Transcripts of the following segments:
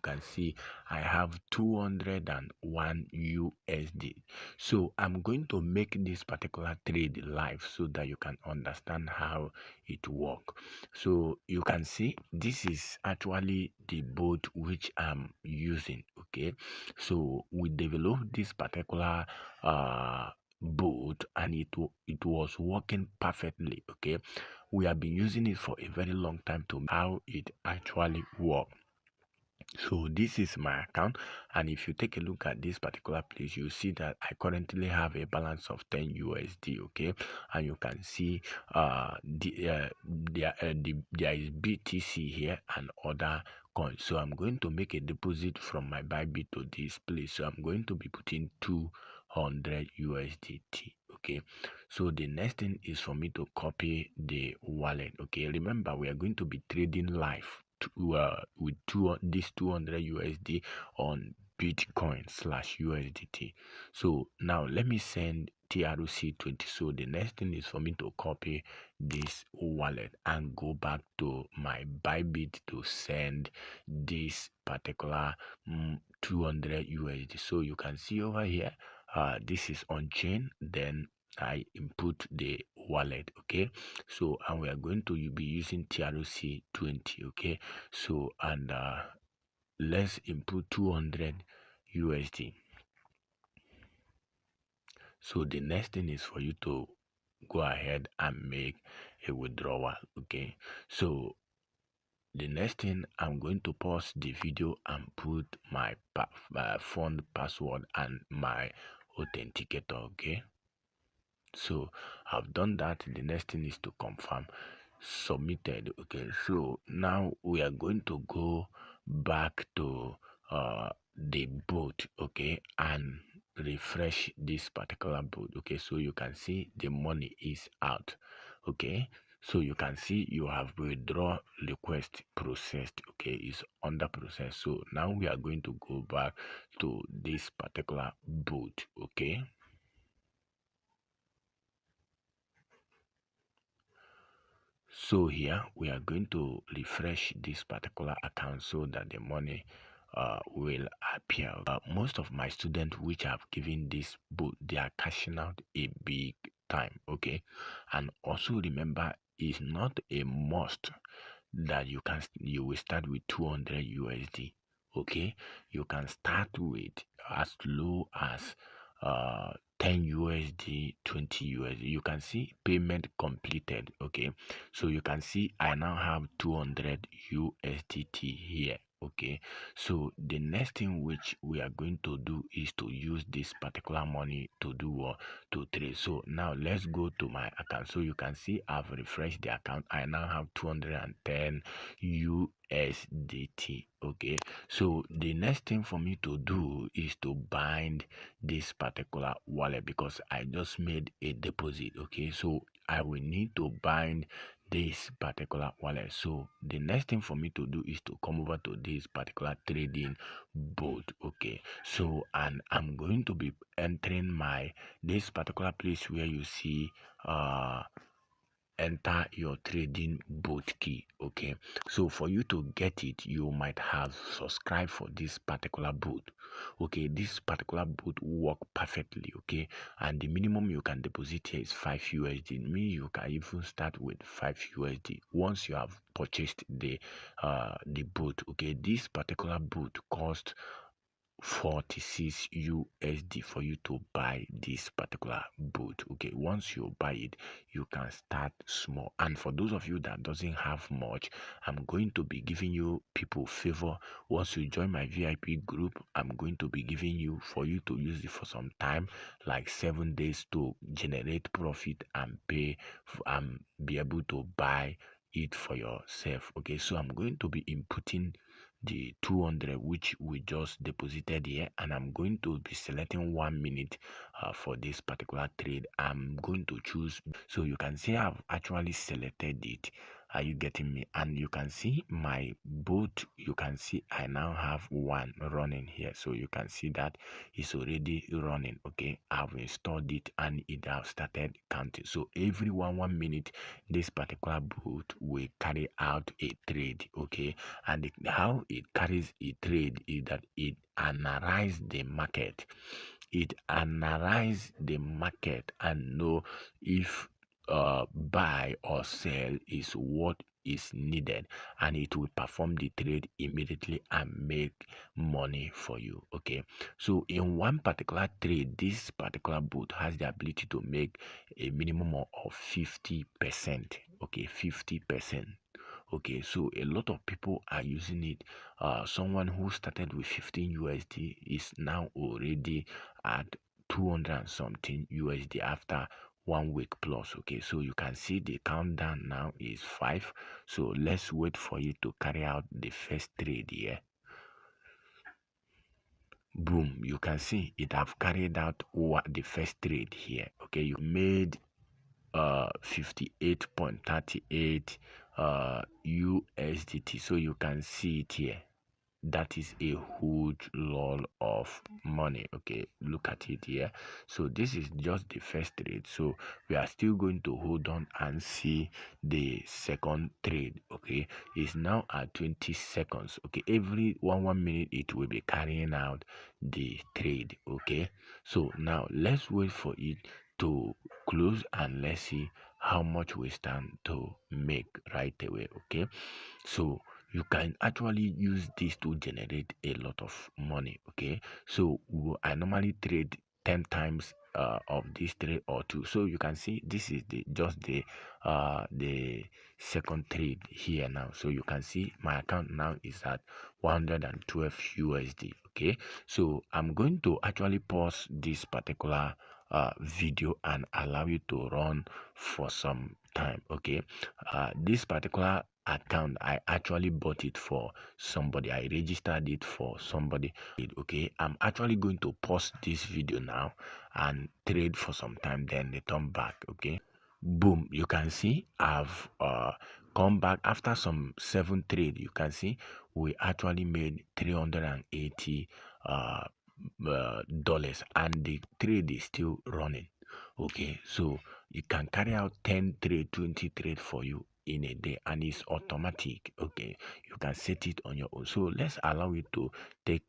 can see I have 201 USD. So I'm going to make this particular trade live so that you can understand how it works. So you can see this is actually the boat which I'm using. Okay, so we developed this particular boat and it was working perfectly. Okay, we have been using it for a very long time to how it actually works. So this is my account, and if you take a look at this particular place, you see that I currently have a balance of 10 USD. Okay, and you can see there is BTC here and other coins. So I'm going to make a deposit from my Bybit to this place. So I'm going to be putting 200 USDT. Okay, so the next thing is for me to copy the wallet. Okay, remember we are going to be trading live with this 200 USD on Bitcoin/USDT. So now let me send TRC20. So the next thing is for me to copy this wallet and go back to my Bybit to send this particular 200 USD. So you can see over here, this is on chain. Then I input the wallet. Okay, so and we are going to be using TRC20. Okay, so and let's input 200 USD. So the next thing is for you to go ahead and make a withdrawal. Okay, so the next thing, I'm going to pause the video and put my fund password and my authenticator. Okay, so I've done that. The next thing is to confirm submitted. Okay, so now we are going to go back to the boat. Okay, and refresh this particular boat. Okay, so you can see the money is out. Okay, so you can see you have withdraw request processed. Okay, it's under process. So now we are going to go back to this particular boat. Okay, so here we are going to refresh this particular account so that the money will appear. Most of my students which have given this boot, they are cashing out a big time. Okay, and also remember, it's not a must that you will start with 200 USD. Okay, you can start with as low as 10 USD, 20 USD. You can see payment completed. Okay, so you can see I now have 200 USDT here. Okay, so the next thing which we are going to do is to use this particular money to do what? To trade. So now let's go to my account. So you can see I've refreshed the account. I now have 210 USDT. Okay, so the next thing for me to do is to bind this particular wallet because I just made a deposit. Okay, so I will need to bind this particular wallet. So the next thing for me to do is to come over to this particular trading boat. Okay, so and I'm going to be entering this particular place where you see enter your trading boat key. Okay, so for you to get it, you might have subscribed for this particular boat. Okay, this particular boat work perfectly. Okay, and the minimum you can deposit here is 5 USD. Mean you can even start with 5 USD once you have purchased the boat. Okay, this particular boat cost 46 USD for you to buy this particular boat. Okay, once you buy it, you can start small. And for those of you that doesn't have much, I'm going to be giving you people favor. Once you join my VIP group, I'm going to be giving you for you to use it for some time, like 7 days, to generate profit and pay and be able to buy it for yourself. Okay, so I'm going to be inputting the 200 which we just deposited here, and I'm going to be selecting 1 minute for this particular trade. I'm going to choose, so you can see I've actually selected it, Are you getting me? And you can see my boat, you can see I now have one running here. So you can see that it's already running. Okay, I've installed it and it has started counting. So every 1 minute this particular boat will carry out a trade. Okay, and how it carries a trade is that it analyzes the market. It analyze the market and know if buy or sell is what is needed, and it will perform the trade immediately and make money for you. Okay, so in one particular trade, this particular bot has the ability to make a minimum of 50%. Okay, 50%. Okay, so a lot of people are using it. Someone who started with 15 USD is now already at 200 and something USD after 1 week plus. Okay, so you can see the countdown now is 5. So let's wait for you to carry out the first trade here. Boom, you can see it have carried out the first trade here. Okay, you made 58.38 USDT. So you can see it here. That is a huge lot of money. Okay, look at it here. So this is just the first trade, so we are still going to hold on and see the second trade. Okay, it's now at 20 seconds. Okay, every 1 minute it will be carrying out the trade. Okay, so now let's wait for it to close and let's see how much we stand to make right away. Okay, so you can actually use this to generate a lot of money. Okay, so I normally trade 10 times of this trade or two. So you can see this is the second trade here now. So you can see my account now is at 112 USD. Okay, so I'm going to actually pause this particular video and allow you to run for some time. Okay, this particular account, I actually bought it for somebody. I registered it for somebody. Okay, I'm actually going to pause this video now and trade for some time, then return back. Okay, boom, you can see I've come back after some 7 trade. You can see we actually made 380 dollars and the trade is still running. Okay, so you can carry out 10 trade, 20 trade for you in a day, and it's automatic. Okay, you can set it on your own. So let's allow it to take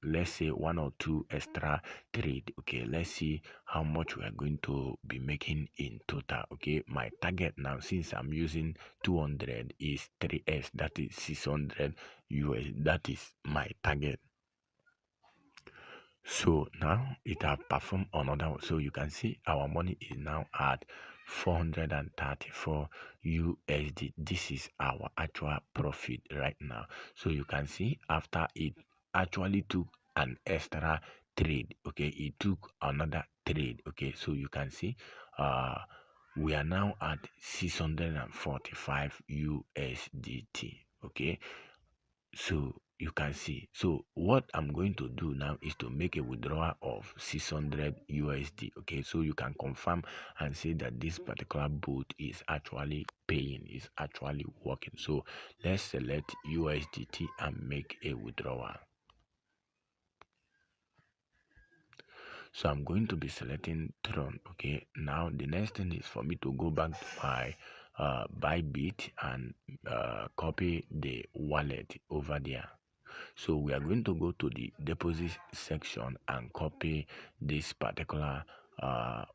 let's say 1 or 2 extra trade. Okay, let's see how much we are going to be making in total. Okay, my target now, since I'm using 200, is 3s, that is 600 US. That is my target. So now it have performed another one. So you can see our money is now at 434 USD. This is our actual profit right now. So you can see after it actually took an extra trade. Okay, it took another trade. Okay, so you can see we are now at 645 USDT. Okay, so you can see. So what I'm going to do now is to make a withdrawal of 600 USD. Okay, so you can confirm and say that this particular bot is actually paying, is actually working. So let's select USDT and make a withdrawal. So I'm going to be selecting Tron. Okay, now the next thing is for me to go back to my Bybit and copy the wallet over there. So we are going to go to the deposit section and copy this particular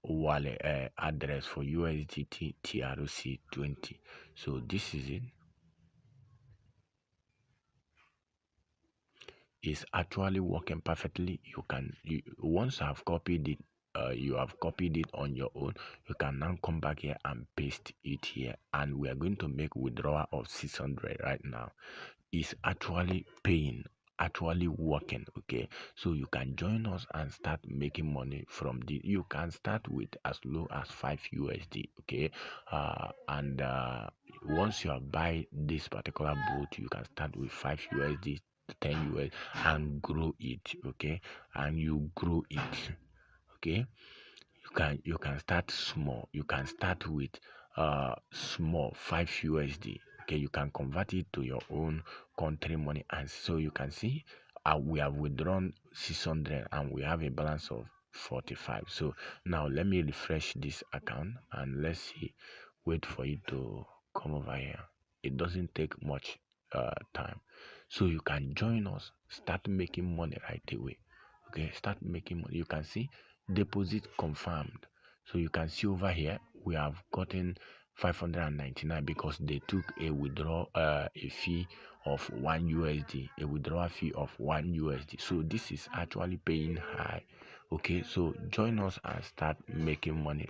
wallet address for USDT TRC20. So this is it. Is actually working perfectly. Once I've copied it, you have copied it on your own, you can now come back here and paste it here, and we are going to make withdrawal of 600 right now. Is actually paying, actually working. Okay, so you can join us and start making money from the. You can start with as low as 5 USD. Okay, and once you have buy this particular boot, you can start with 5 USD, 10 US, and grow it. Okay, and you grow it. Okay, you can start small. You can start with small 5 USD. Okay, you can convert it to your own country money, and so you can see we have withdrawn 600 and we have a balance of 45. So now let me refresh this account and let's see. Wait for it to come over here. It doesn't take much time, so you can join us, start making money right away. Okay, start making money. You can see deposit confirmed. So you can see over here we have gotten 599 because they took a withdrawal a fee of 1 USD, a withdrawal fee of 1 USD. So this is actually paying high. Okay, so join us and start making money.